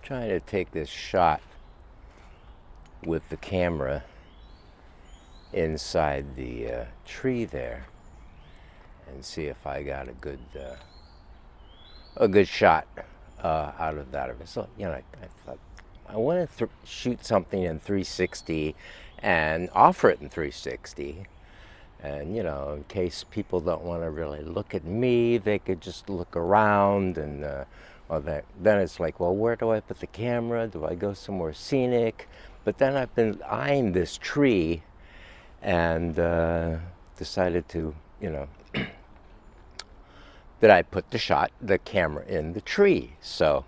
trying to take this shot with the camera inside the tree there and see if I got a good shot out of that. So, I thought I want to shoot something in 360 and offer it in 360. And, in case people don't want to really look at me, they could just look around and then it's like, well, where do I put the camera? Do I go somewhere scenic? But then I've been eyeing this tree and decided to, that I put the camera in the tree. So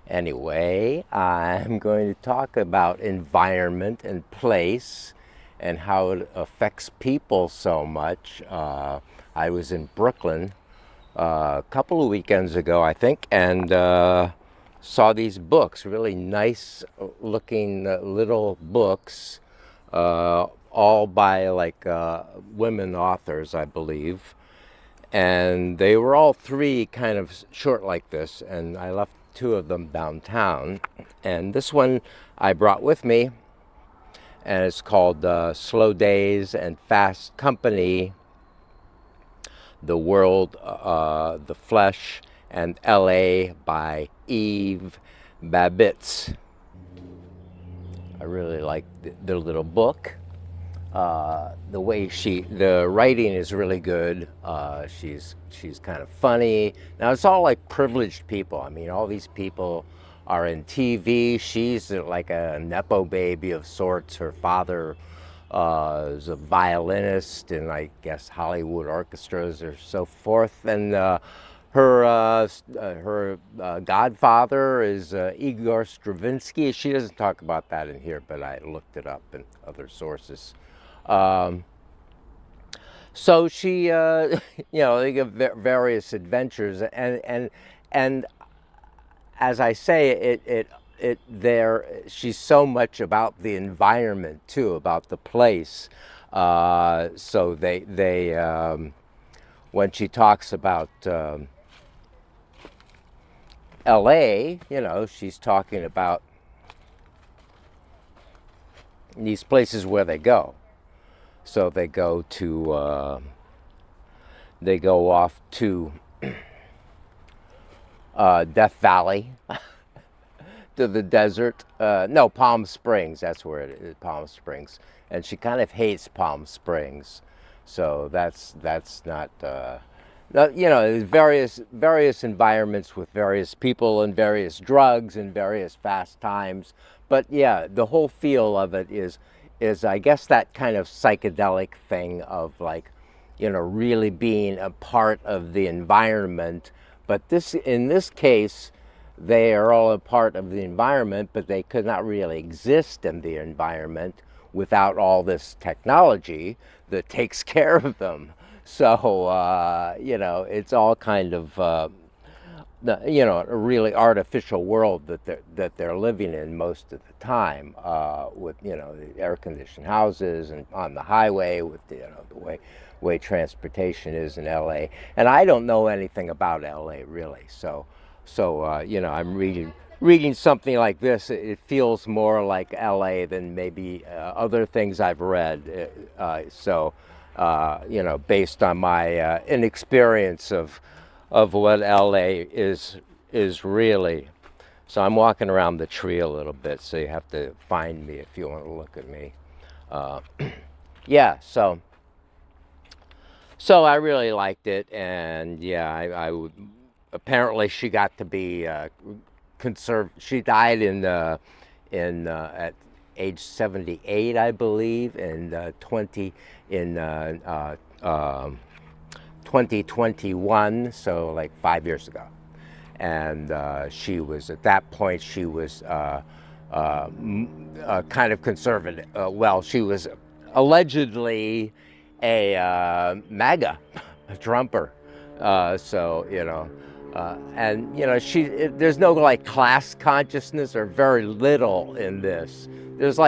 anyway, I'm going to talk about environment and place and how it affects people so much. I was in Brooklyn a couple of weekends ago, I think, and saw these books, really nice looking little books, all by women authors, I believe. And they were all three kind of short like this, and I left two of them downtown. And this one I brought with me, and it's called Slow Days and Fast Company, The World, the Flesh, and L.A. by Eve Babitz. I really like the little book. The way the writing is really good. She's kind of funny. Now it's all like privileged people. I mean, all these people are in TV. She's like a Nepo baby of sorts. Her father is a violinist in, I guess, Hollywood orchestras or so forth. And her godfather is Igor Stravinsky. She doesn't talk about that in here, but I looked it up in other sources. So she, they give various adventures, and as I say, she's so much about the environment too, about the place. So they when she talks about L.A., she's talking about these places where they go. So they go off to Death Valley, to the desert. No, Palm Springs, that's where it is, Palm Springs. And she kind of hates Palm Springs. So that's not, various environments with various people and various drugs and various fast times. But yeah, the whole feel of it is I guess that kind of psychedelic thing of really being a part of the environment. But in this case, they are all a part of the environment, but they could not really exist in the environment without all this technology that takes care of them. So, it's all kind of, a really artificial world that they're living in most of the time, with the air-conditioned houses and on the highway with the way transportation is in LA. And I don't know anything about LA really, so I'm reading something like this. It feels more like LA than maybe other things I've read. Based on my inexperience of what LA is really. So I'm walking around the tree a little bit, so you have to find me if you want to look at me. So I really liked it, and I would. Apparently, she got to be conserved. She died at age 78, I believe, in 2021, so like 5 years ago. And she was, at that point, she was kind of conservative. She was allegedly a MAGA Trumper. There's no class consciousness, or very little in this. There's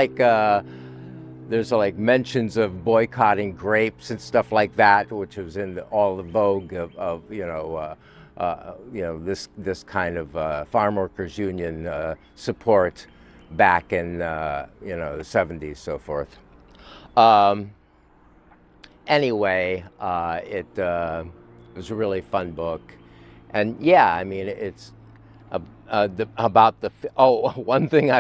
mentions of boycotting grapes and stuff like that, which was in all the vogue of this kind of farm workers union support back in the 70s, so forth. Anyway, it was a really fun book, and yeah, I mean it's about the one thing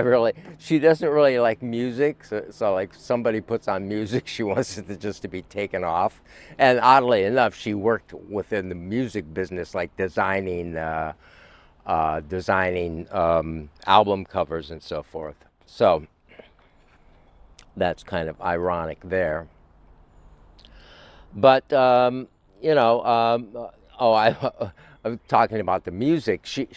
she doesn't really like music, so like somebody puts on music, she wants it to be taken off. And oddly enough, she worked within the music business, like designing album covers and so forth. So that's kind of ironic there. But I'm talking about the music. She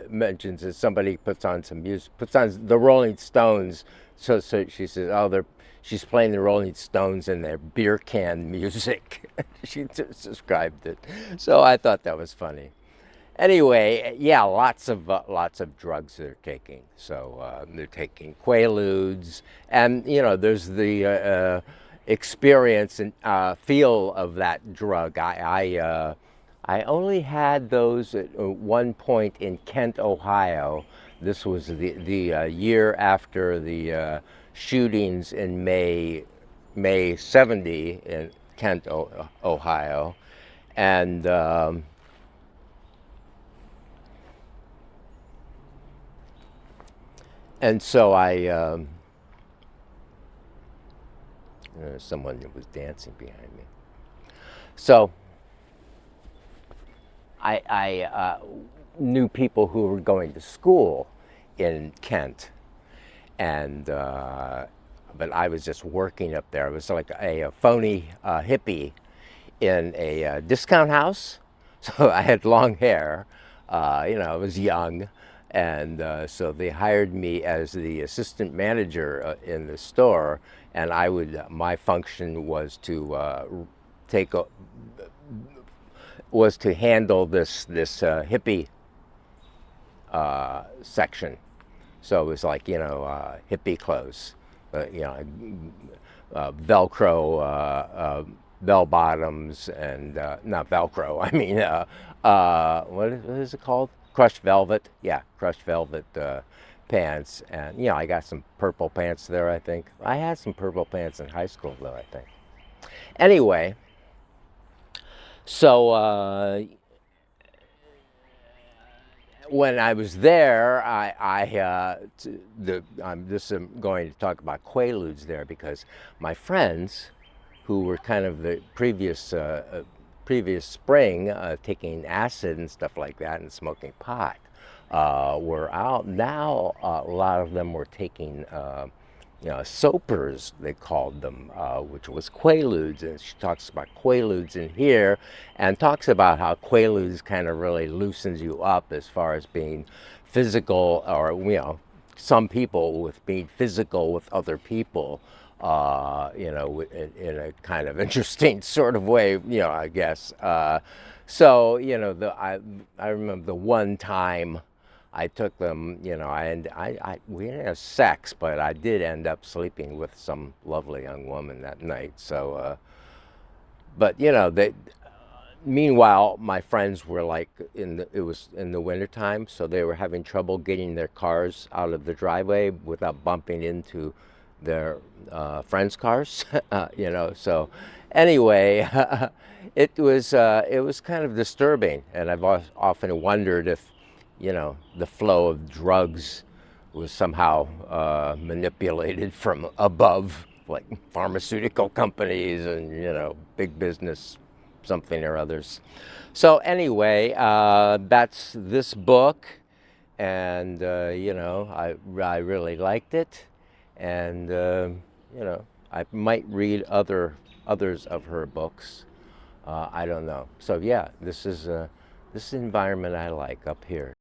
mentions that somebody puts on the Rolling Stones. So she says, she's playing the Rolling Stones in their beer can music. She described it. So I thought that was funny. Anyway, yeah, lots of drugs they're taking. So they're taking Quaaludes, and there's the experience and feel of that drug. I only had those at one point in Kent, Ohio. This was the year after the shootings in May 70 in Kent, Ohio, and so someone was dancing behind me. So I knew people who were going to school in Kent, and but I was just working up there. I was like a phony hippie in a discount house. So I had long hair. I was young, and so they hired me as the assistant manager in the store, and my function was to handle this hippie section. So it was like hippie clothes, Velcro bell bottoms, and not Velcro. I mean, what is it called? Crushed velvet. Yeah, crushed velvet pants, and I got some purple pants there. I think I had some purple pants in high school, though. I think. Anyway, so when I was there, I'm going to talk about Quaaludes there because my friends, who were kind of the previous spring taking acid and stuff like that and smoking pot, were out now. A lot of them were taking soapers, they called them, which was Quaaludes, and she talks about Quaaludes in here, and talks about how Quaaludes kind of really loosens you up as far as being physical, or some people with being physical with other people, in a kind of interesting sort of way, I guess. So I remember the one time I took them, we didn't have sex, but I did end up sleeping with some lovely young woman that night. So, but meanwhile, my friends were like it was in the wintertime, so they were having trouble getting their cars out of the driveway without bumping into their friends' cars, So, anyway, it was kind of disturbing, and I've often wondered if the flow of drugs was somehow manipulated from above, like pharmaceutical companies and big business, something or others. So anyway, that's this book, and I really liked it, and I might read others of her books. I don't know. So yeah, this is the environment I like up here.